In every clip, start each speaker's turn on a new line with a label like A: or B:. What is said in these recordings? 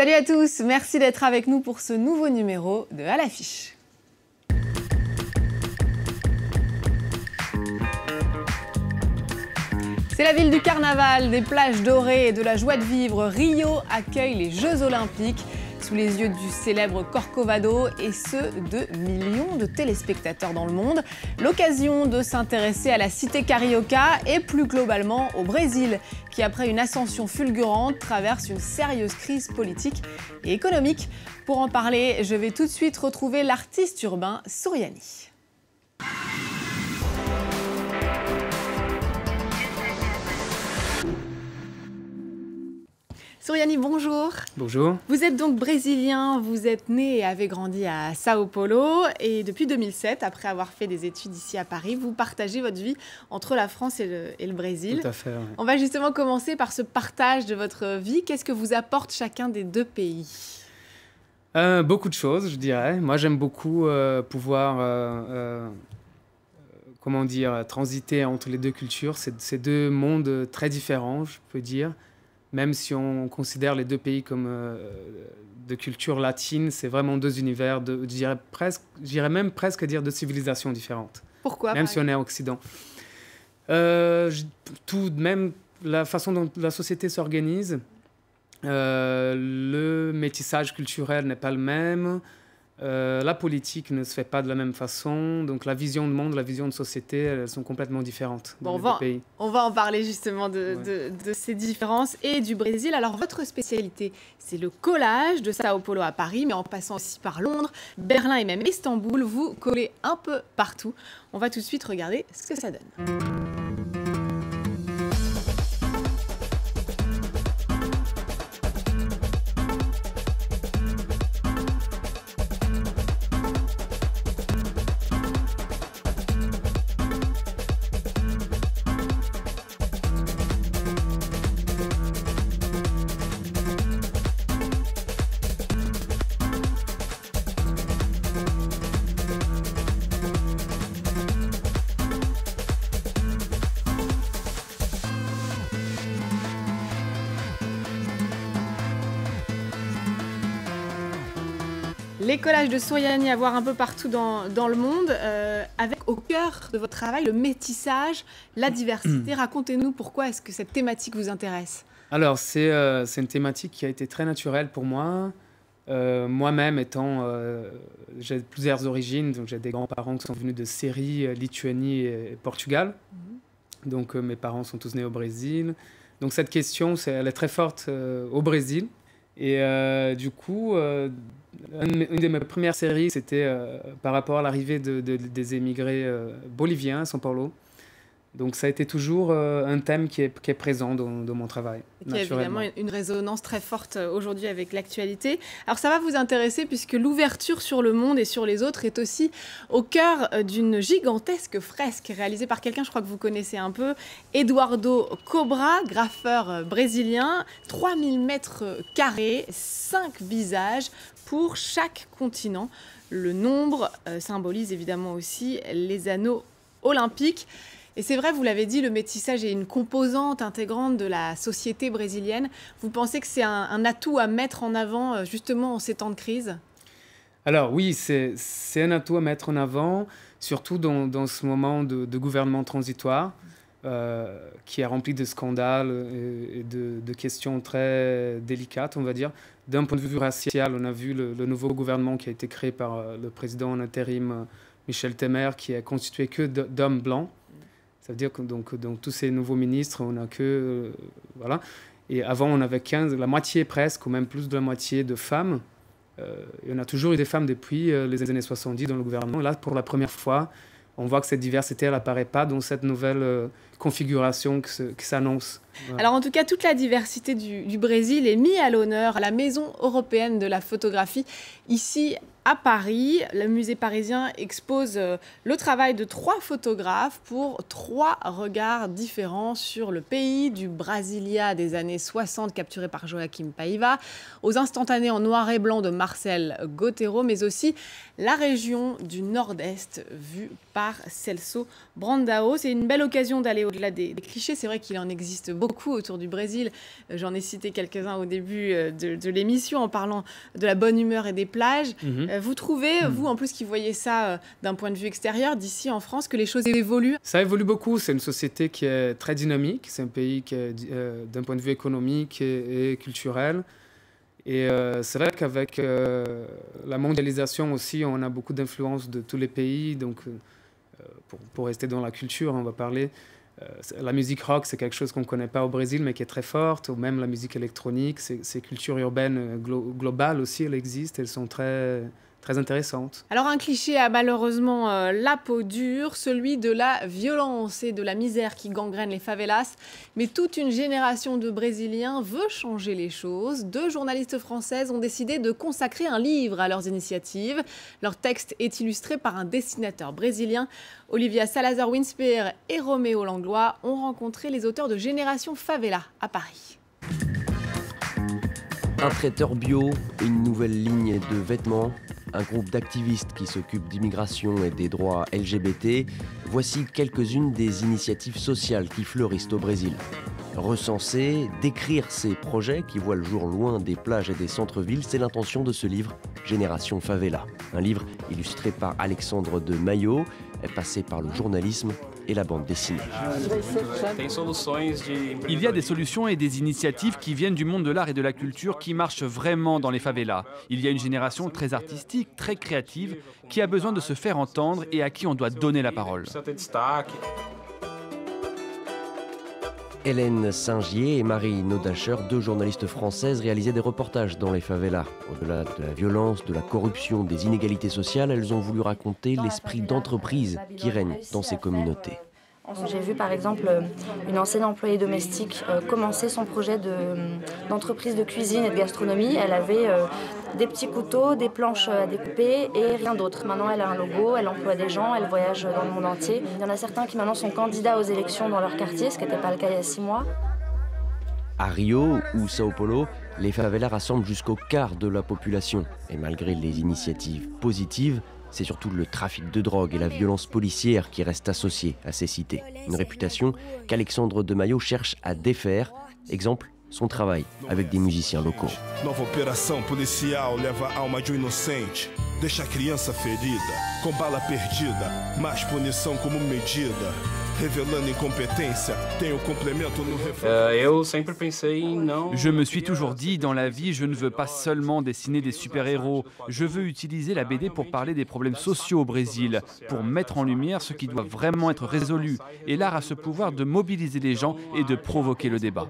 A: Salut à tous, merci d'être avec nous pour ce nouveau numéro de À l'affiche. C'est la ville du carnaval, des plages dorées et de la joie de vivre. Rio accueille les Jeux Olympiques sous les yeux du célèbre Corcovado et ceux de millions de téléspectateurs dans le monde. L'occasion de s'intéresser à la cité carioca et plus globalement au Brésil, qui après une ascension fulgurante traverse une sérieuse crise politique et économique. Pour en parler, je vais tout de suite retrouver l'artiste urbain Souriani. Souriani, bonjour.
B: Bonjour.
A: Vous êtes donc brésilien, vous êtes né et avez grandi à Sao Paulo et depuis 2007, après avoir fait des études ici à Paris, vous partagez votre vie entre la France et le Brésil.
B: Tout à fait, ouais.
A: On va justement commencer par ce partage de votre vie. Qu'est-ce que vous apporte chacun des deux pays ?
B: Beaucoup de choses, je dirais. Moi, j'aime beaucoup pouvoir transiter entre les deux cultures. C'est deux mondes très différents, je peux dire. Même si on considère les deux pays comme de culture latine, c'est vraiment deux univers, j'irais même presque dire deux civilisations différentes.
A: Pourquoi ?
B: Même si on est en Occident. Tout de même, la façon dont la société s'organise, le métissage culturel n'est pas le même, la politique ne se fait pas de la même façon, donc la vision de monde, la vision de société, elles sont complètement différentes dans les deux pays.
A: On va en parler justement de ces différences et du Brésil. Alors votre spécialité, c'est le collage de Sao Paulo à Paris, mais en passant aussi par Londres, Berlin et même Istanbul, vous collez un peu partout. On va tout de suite regarder ce que ça donne. Les collages de Souriani à voir un peu partout dans le monde, avec au cœur de votre travail le métissage, la diversité. Racontez-nous pourquoi est-ce que cette thématique vous intéresse ?
B: Alors, c'est une thématique qui a été très naturelle pour moi. Moi-même j'ai plusieurs origines, donc j'ai des grands-parents qui sont venus de Syrie, Lituanie et Portugal. Donc mes parents sont tous nés au Brésil. Donc cette question, elle est très forte au Brésil. Et du coup, une de mes premières séries, c'était par rapport à l'arrivée des émigrés boliviens à São Paulo. Donc ça a été toujours un thème qui est présent dans mon travail.
A: Il y a évidemment une résonance très forte aujourd'hui avec l'actualité. Alors ça va vous intéresser puisque l'ouverture sur le monde et sur les autres est aussi au cœur d'une gigantesque fresque réalisée par quelqu'un, je crois que vous connaissez un peu, Eduardo Cobra, graffeur brésilien, 3000 mètres carrés, 5 visages pour chaque continent. Le nombre symbolise évidemment aussi les anneaux olympiques. Et c'est vrai, vous l'avez dit, le métissage est une composante intégrante de la société brésilienne. Vous pensez que c'est un atout à mettre en avant justement en ces temps de crise ?
B: Alors oui, c'est un atout à mettre en avant, surtout dans ce moment de gouvernement transitoire qui est rempli de scandales et de questions très délicates, on va dire. D'un point de vue racial, on a vu le nouveau gouvernement qui a été créé par le président en intérim Michel Temer, qui est constitué que d'hommes blancs. Ça veut dire que donc tous ces nouveaux ministres, on n'a que... voilà. Et avant, on avait la moitié presque, ou même plus de la moitié de femmes. Et on a toujours eu des femmes depuis les années 70 dans le gouvernement. Là, pour la première fois, on voit que cette diversité, elle n'apparaît pas dans cette nouvelle configuration qui s'annonce. Voilà.
A: Alors en tout cas, toute la diversité du Brésil est mise à l'honneur à la Maison européenne de la photographie, ici à Paris. Le musée parisien expose le travail de 3 photographes pour 3 regards différents sur le pays, du Brasilia des années 60 capturé par Joaquim Paiva, aux instantanés en noir et blanc de Marcel Gautero, mais aussi la région du Nord-Est vue par Celso Brandão. C'est une belle occasion d'aller au-delà des clichés. C'est vrai qu'il en existe beaucoup autour du Brésil. J'en ai cité quelques-uns au début de l'émission en parlant de la bonne humeur et des plages. Vous trouvez, vous en plus qui voyez ça d'un point de vue extérieur, d'ici en France, que les choses évoluent?
B: Ça évolue beaucoup. C'est une société qui est très dynamique. C'est un pays qui est, d'un point de vue économique et culturel. Et c'est vrai qu'avec la mondialisation aussi, on a beaucoup d'influence de tous les pays. Donc, pour rester dans la culture, on va parler. La musique rock, c'est quelque chose qu'on ne connaît pas au Brésil, mais qui est très forte. Ou même la musique électronique, ces cultures urbaines globales aussi, elles existent. Elles sont très intéressantes.
A: Alors un cliché a malheureusement la peau dure, celui de la violence et de la misère qui gangrène les favelas. Mais toute une génération de Brésiliens veut changer les choses. 2 journalistes françaises ont décidé de consacrer un livre à leurs initiatives. Leur texte est illustré par un dessinateur brésilien. Olivia Salazar-Winspear et Roméo Langlois ont rencontré les auteurs de Génération Favela à Paris.
C: Un traiteur bio, une nouvelle ligne de vêtements, un groupe d'activistes qui s'occupent d'immigration et des droits LGBT. Voici quelques-unes des initiatives sociales qui fleurissent au Brésil. Recenser, décrire ces projets qui voient le jour loin des plages et des centres-villes, c'est l'intention de ce livre, Génération Favela. Un livre illustré par Alexandre de Maio, passé par le journalisme et la bande dessinée.
D: Il y a des solutions et des initiatives qui viennent du monde de l'art et de la culture qui marchent vraiment dans les favelas. Il y a une génération très artistique, très créative, qui a besoin de se faire entendre et à qui on doit donner la parole.
C: Hélène Singier et Marie Naudacher, 2 journalistes françaises, réalisaient des reportages dans les favelas. Au-delà de la violence, de la corruption, des inégalités sociales, elles ont voulu raconter l'esprit d'entreprise qui règne dans ces communautés.
E: J'ai vu par exemple une ancienne employée domestique commencer son projet d'entreprise de cuisine et de gastronomie. Elle avait des petits couteaux, des planches à découper et rien d'autre. Maintenant elle a un logo, elle emploie des gens, elle voyage dans le monde entier. Il y en a certains qui maintenant sont candidats aux élections dans leur quartier, ce qui n'était pas le cas il y a 6 mois.
C: À Rio ou Sao Paulo, les favelas rassemblent jusqu'au quart de la population. Et malgré les initiatives positives, c'est surtout le trafic de drogue et la violence policière qui restent associés à ces cités. Une réputation qu'Alexandre de Maio cherche à défaire. Exemple, son travail avec des musiciens locaux.
F: Nova operação policial leva a alma de inocente, deixa a criança ferida, com bala perdida, mais punição como medida.
D: Je me suis toujours dit, dans la vie, je ne veux pas seulement dessiner des super-héros. Je veux utiliser la BD pour parler des problèmes sociaux au Brésil, pour mettre en lumière ce qui doit vraiment être résolu. Et l'art a ce pouvoir de mobiliser les gens et de provoquer le débat.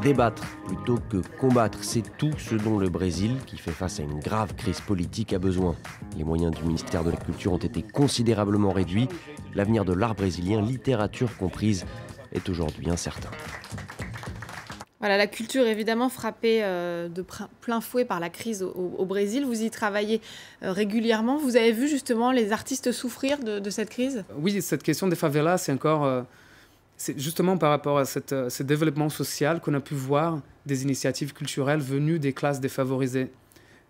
C: Débattre plutôt que combattre, c'est tout ce dont le Brésil, qui fait face à une grave crise politique, a besoin. Les moyens du ministère de la Culture ont été considérablement réduits. L'avenir de l'art brésilien, littérature comprise, est aujourd'hui incertain.
A: Voilà, la culture évidemment frappée de plein fouet par la crise au Brésil. Vous y travaillez régulièrement. Vous avez vu justement les artistes souffrir de cette crise?
B: Oui, cette question des favelas, c'est encore... C'est justement par rapport à ce développement social qu'on a pu voir des initiatives culturelles venues des classes défavorisées.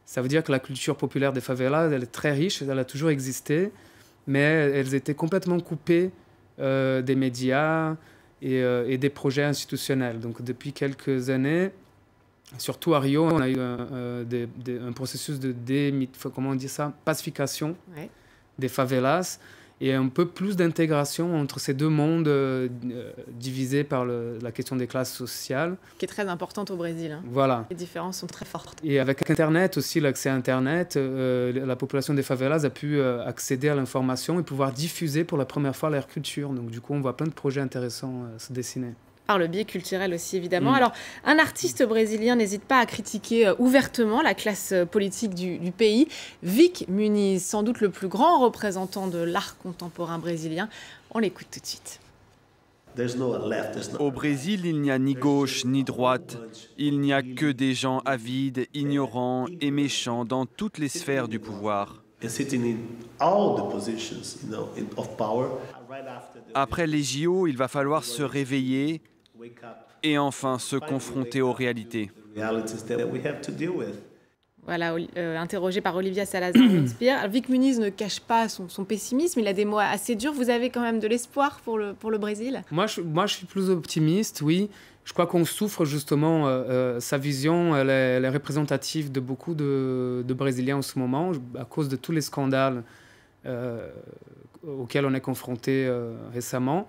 B: Ça veut dire que la culture populaire des favelas, elle est très riche, elle a toujours existé, mais elles étaient complètement coupées des médias et des projets institutionnels. Donc depuis quelques années, surtout à Rio, on a eu un processus de pacification des favelas, et un peu plus d'intégration entre ces 2 mondes divisés par la question des classes sociales.
A: Qui est très importante au Brésil. Hein.
B: Voilà.
A: Les différences sont très fortes.
B: Et avec Internet aussi, l'accès à Internet, la population des favelas a pu accéder à l'information et pouvoir diffuser pour la première fois leur culture. Donc du coup, on voit plein de projets intéressants se dessiner.
A: Par le biais culturel aussi, évidemment. Alors, un artiste brésilien n'hésite pas à critiquer ouvertement la classe politique du pays. Vic Muniz, sans doute le plus grand représentant de l'art contemporain brésilien. On l'écoute tout de suite.
D: Au Brésil, il n'y a ni gauche ni droite. Il n'y a que des gens avides, ignorants et méchants dans toutes les sphères du pouvoir. Après les JO, il va falloir se réveiller et enfin se confronter aux réalités.
A: Voilà, interrogé par Olivia Salazar-Shakespeare. Vic Muniz ne cache pas son pessimisme, il a des mots assez durs. Vous avez quand même de l'espoir pour le Brésil?
B: Moi, je suis plus optimiste, oui. Je crois qu'on souffre justement, sa vision, elle est représentative de beaucoup de Brésiliens en ce moment, à cause de tous les scandales auxquels on est confronté récemment.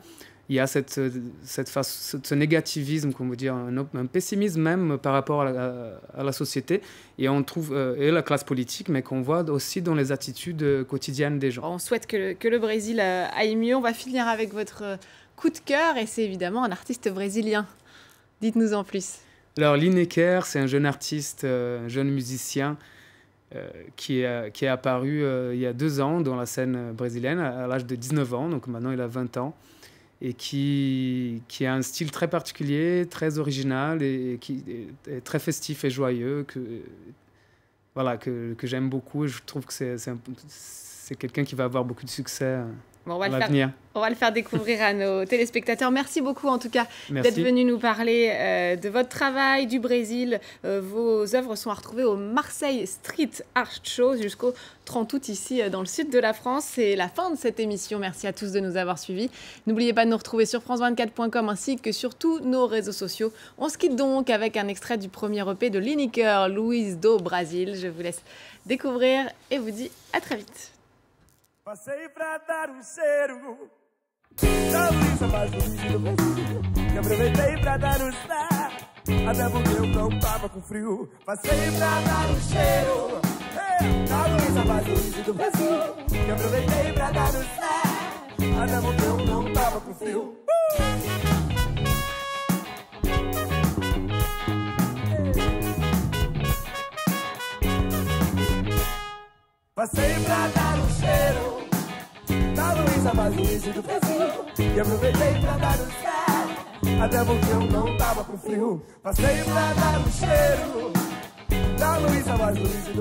B: Il y a ce négativisme, comment dire, un pessimisme même par rapport à la société et on trouve et la classe politique, mais qu'on voit aussi dans les attitudes quotidiennes des gens.
A: On souhaite que le Brésil aille mieux. On va finir avec votre coup de cœur et c'est évidemment un artiste brésilien. Dites-nous en plus.
B: Alors Lineker, c'est un jeune artiste, un jeune musicien qui est apparu il y a 2 ans dans la scène brésilienne à l'âge de 19 ans, donc maintenant il a 20 ans. Et qui a un style très particulier, très original et qui est très festif et joyeux, que j'aime beaucoup. Et je trouve que c'est quelqu'un qui va avoir beaucoup de succès à l'avenir.
A: On va le faire découvrir à nos téléspectateurs. Merci beaucoup en tout cas d'être venu nous parler de votre travail, du Brésil. Vos œuvres sont à retrouver au Marseille Street Art Show jusqu'au 30 août ici dans le sud de la France. C'est la fin de cette émission. Merci à tous de nous avoir suivis. N'oubliez pas de nous retrouver sur france24.com ainsi que sur tous nos réseaux sociaux. On se quitte donc avec un extrait du premier EP de Lineker, Luiz do Brasil. Je vous laisse découvrir et vous dis à très vite.
G: Passei pra dar cheiro da Luísa mais bonita do Brasil. E aproveitei pra dar chá, até porque eu não tava com frio. Passei pra dar cheiro da Luísa mais bonita do Brasil. E aproveitei pra dar chá, até porque eu não tava com frio. Passei pra dar cheiro da Luísa mais bonita do Brasil. E aproveitei pra dar chá, até porque eu não tava com frio. Passei pra dar cheiro da Luísa mais bonita do Brasil.